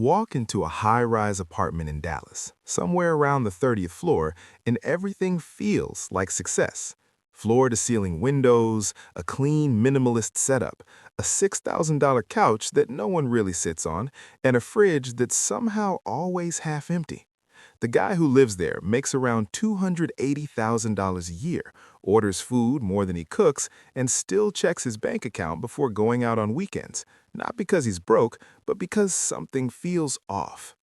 Walk into a high-rise apartment in Dallas, somewhere around the 30th floor, and everything feels like success. Floor-to-ceiling windows, a clean, minimalist setup, a $6,000 couch that no one really sits on, and a fridge that's somehow always half empty. The guy who lives there makes around $280,000 a year, orders food more than he cooks, and still checks his bank account before going out on weekends, not because he's broke, but because something feels off.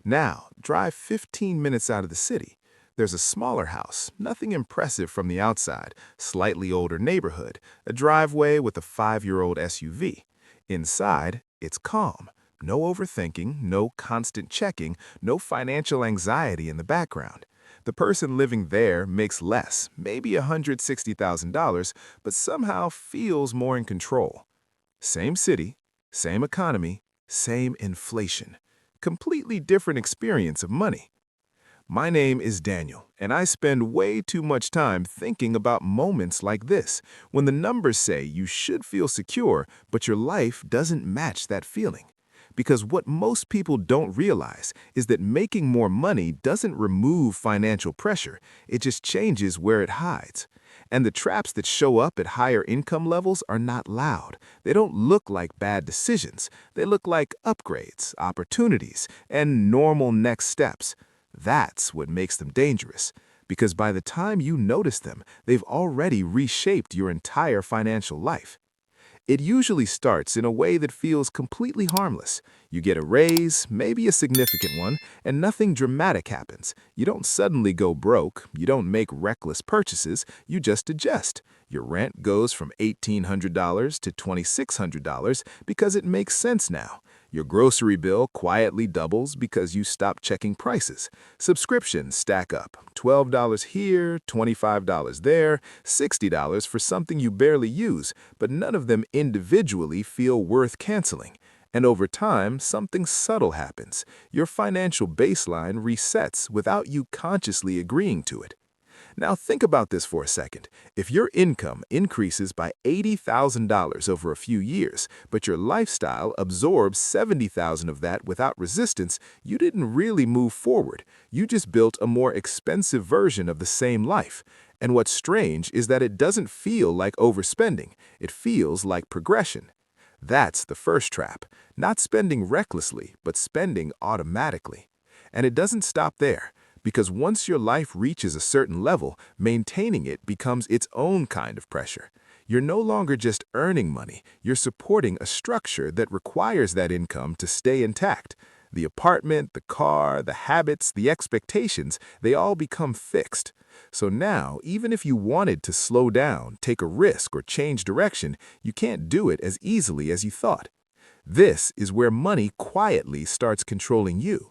Now, drive 15 minutes out of the city. There's a smaller house, nothing impressive from the outside, slightly older neighborhood, a driveway with a 5-year-old SUV. Inside, it's calm. No overthinking, no constant checking, no financial anxiety in the background. The person living there makes less, maybe $160,000, but somehow feels more in control. Same city, same economy, same inflation. Completely different experience of money. My name is Daniel, and I spend way too much time thinking about moments like this, when the numbers say you should feel secure, but your life doesn't match that feeling. Because what most people don't realize is that making more money doesn't remove financial pressure, it just changes where it hides. And the traps that show up at higher income levels are not loud. They don't look like bad decisions. They look like upgrades, opportunities, and normal next steps. That's what makes them dangerous. Because by the time you notice them, they've already reshaped your entire financial life. It usually starts in a way that feels completely harmless. You get a raise, maybe a significant one, and nothing dramatic happens. You don't suddenly go broke, you don't make reckless purchases, you just adjust. Your rent goes from $1,800 to $2,600 because it makes sense now. Your grocery bill quietly doubles because you stop checking prices. Subscriptions stack up. $12 here, $25 there, $60 for something you barely use, but none of them individually feel worth canceling. And over time, something subtle happens. Your financial baseline resets without you consciously agreeing to it. Now think about this for a second. If your income increases by $80,000 over a few years, but your lifestyle absorbs $70,000 of that without resistance, you didn't really move forward. You just built a more expensive version of the same life. And what's strange is that it doesn't feel like overspending. It feels like progression. That's the first trap. Not spending recklessly, but spending automatically. And it doesn't stop there. Because once your life reaches a certain level, maintaining it becomes its own kind of pressure. You're no longer just earning money, you're supporting a structure that requires that income to stay intact. The apartment, the car, the habits, the expectations, they all become fixed. So now, even if you wanted to slow down, take a risk, or change direction, you can't do it as easily as you thought. This is where money quietly starts controlling you.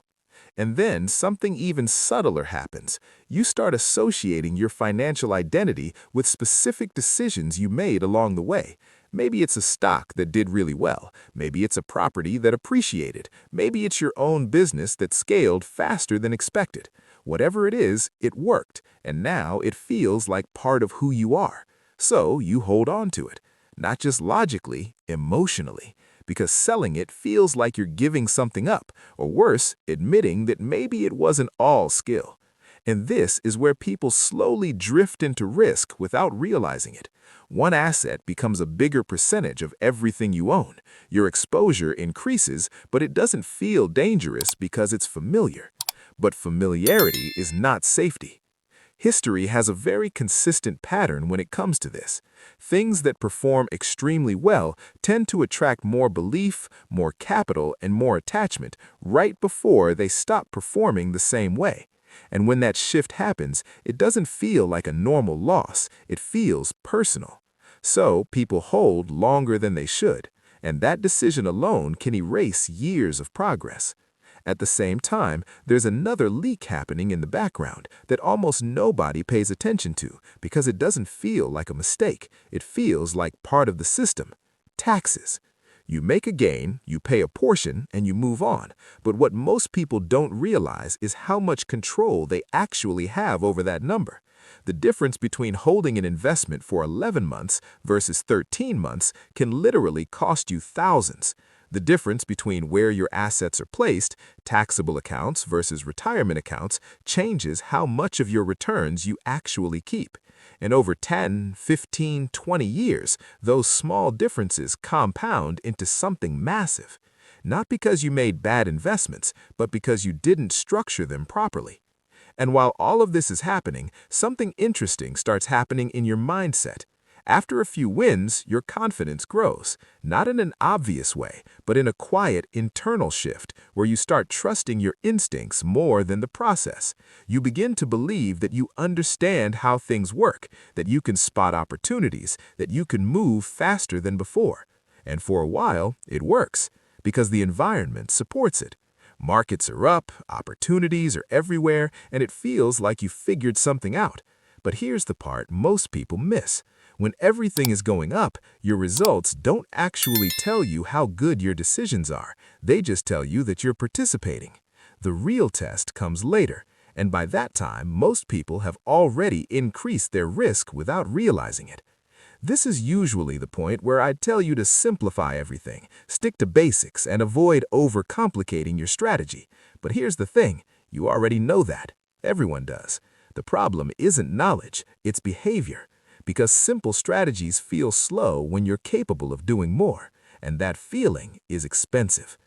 And then something even subtler happens. You start associating your financial identity with specific decisions you made along the way. Maybe it's a stock that did really well. Maybe it's a property that appreciated. Maybe it's your own business that scaled faster than expected. Whatever it is, it worked, and now it feels like part of who you are. So you hold on to it, not just logically, emotionally. Because selling it feels like you're giving something up, or worse, admitting that maybe it wasn't all skill. And this is where people slowly drift into risk without realizing it. One asset becomes a bigger percentage of everything you own. Your exposure increases, but it doesn't feel dangerous because it's familiar. But familiarity is not safety. History has a very consistent pattern when it comes to this. Things that perform extremely well tend to attract more belief, more capital, and more attachment right before they stop performing the same way. And when that shift happens, it doesn't feel like a normal loss, it feels personal. So people hold longer than they should, and that decision alone can erase years of progress. At the same time, there's another leak happening in the background that almost nobody pays attention to because it doesn't feel like a mistake. It feels like part of the system. Taxes. You make a gain, you pay a portion, and you move on. But what most people don't realize is how much control they actually have over that number. The difference between holding an investment for 11 months versus 13 months can literally cost you thousands. The difference between where your assets are placed, taxable accounts versus retirement accounts, changes how much of your returns you actually keep. And over 10, 15, 20 years, those small differences compound into something massive. Not because you made bad investments, but because you didn't structure them properly. And while all of this is happening, something interesting starts happening in your mindset. After a few wins, your confidence grows, not in an obvious way, but in a quiet internal shift where you start trusting your instincts more than the process. You begin to believe that you understand how things work, that you can spot opportunities, that you can move faster than before. And for a while, it works, because the environment supports it. Markets are up, opportunities are everywhere, and it feels like you figured something out. But here's the part most people miss. When everything is going up, your results don't actually tell you how good your decisions are. They just tell you that you're participating. The real test comes later, and by that time, most people have already increased their risk without realizing it. This is usually the point where I tell you to simplify everything, stick to basics, and avoid overcomplicating your strategy. But here's the thing, you already know that. Everyone does. The problem isn't knowledge, it's behavior. Because simple strategies feel slow when you're capable of doing more, and that feeling is expensive.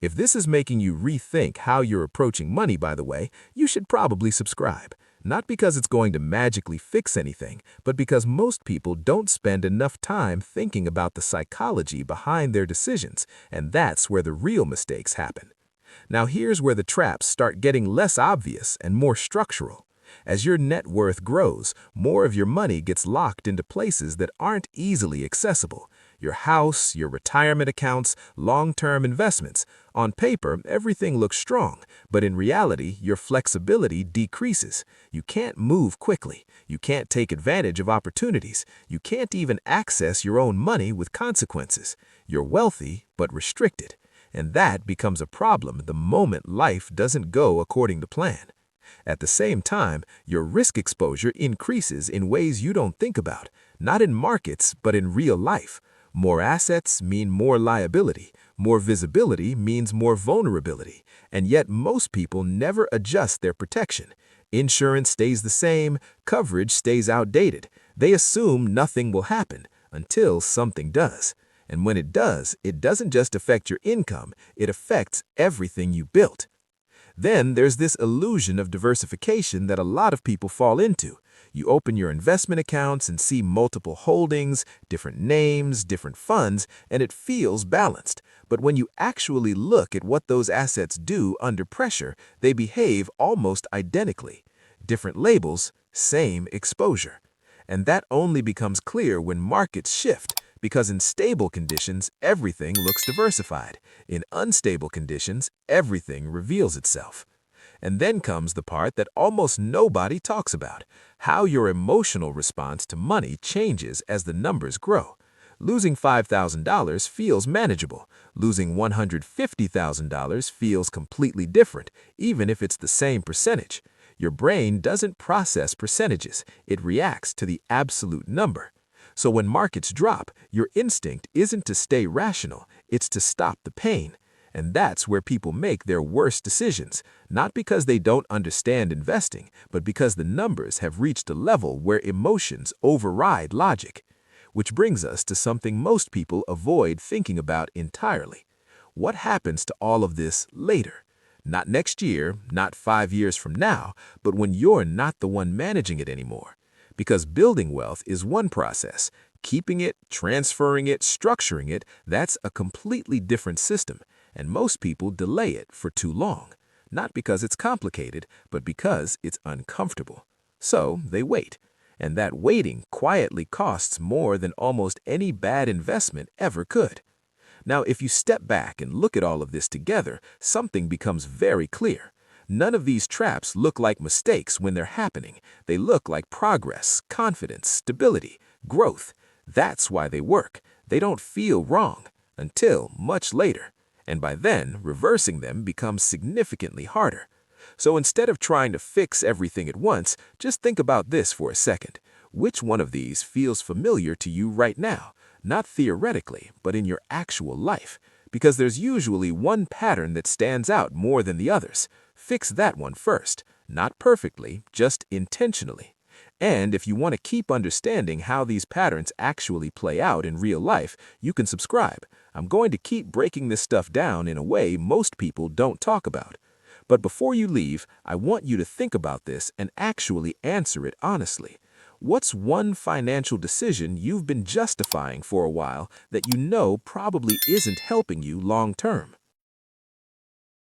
If this is making you rethink how you're approaching money, by the way, you should probably subscribe. Not because it's going to magically fix anything, but because most people don't spend enough time thinking about the psychology behind their decisions, and that's where the real mistakes happen. Now here's where the traps start getting less obvious and more structural. As your net worth grows, more of your money gets locked into places that aren't easily accessible. Your house, your retirement accounts, long-term investments. On paper, everything looks strong, but in reality, your flexibility decreases. You can't move quickly. You can't take advantage of opportunities. You can't even access your own money with consequences. You're wealthy, but restricted. And that becomes a problem the moment life doesn't go according to plan. At the same time, your risk exposure increases in ways you don't think about, not in markets, but in real life. More assets mean more liability. More visibility means more vulnerability. And yet most people never adjust their protection. Insurance stays the same, coverage stays outdated. They assume nothing will happen until something does. And when it does, it doesn't just affect your income, it affects everything you built. Then there's this illusion of diversification that a lot of people fall into. You open your investment accounts and see multiple holdings, different names, different funds, and it feels balanced. But when you actually look at what those assets do under pressure, they behave almost identically. Different labels, same exposure. And that only becomes clear when markets shift, because in stable conditions, everything looks diversified. In unstable conditions, everything reveals itself. And then comes the part that almost nobody talks about, how your emotional response to money changes as the numbers grow. Losing $5,000 feels manageable. Losing $150,000 feels completely different, even if it's the same percentage. Your brain doesn't process percentages, it reacts to the absolute number. So when markets drop, your instinct isn't to stay rational, it's to stop the pain. And that's where people make their worst decisions, not because they don't understand investing, but because the numbers have reached a level where emotions override logic. Which brings us to something most people avoid thinking about entirely. What happens to all of this later? Not next year, not 5 years from now, but when you're not the one managing it anymore. Because building wealth is one process. Keeping it, transferring it, structuring it, that's a completely different system. And most people delay it for too long. Not because it's complicated, but because it's uncomfortable. So they wait. And that waiting quietly costs more than almost any bad investment ever could. Now, if you step back and look at all of this together, something becomes very clear. None of these traps look like mistakes when they're happening. They look like progress, confidence, stability, growth. That's why they work. They don't feel wrong until much later. And by then, reversing them becomes significantly harder. So instead of trying to fix everything at once, just think about this for a second. Which one of these feels familiar to you right now? Not theoretically, but in your actual life. because there's usually one pattern that stands out more than the others. Fix that one first, not perfectly, just intentionally. And if you want to keep understanding how these patterns actually play out in real life, you can subscribe. I'm going to keep breaking this stuff down in a way most people don't talk about. But before you leave, I want you to think about this and actually answer it honestly. What's one financial decision you've been justifying for a while that you know probably isn't helping you long term?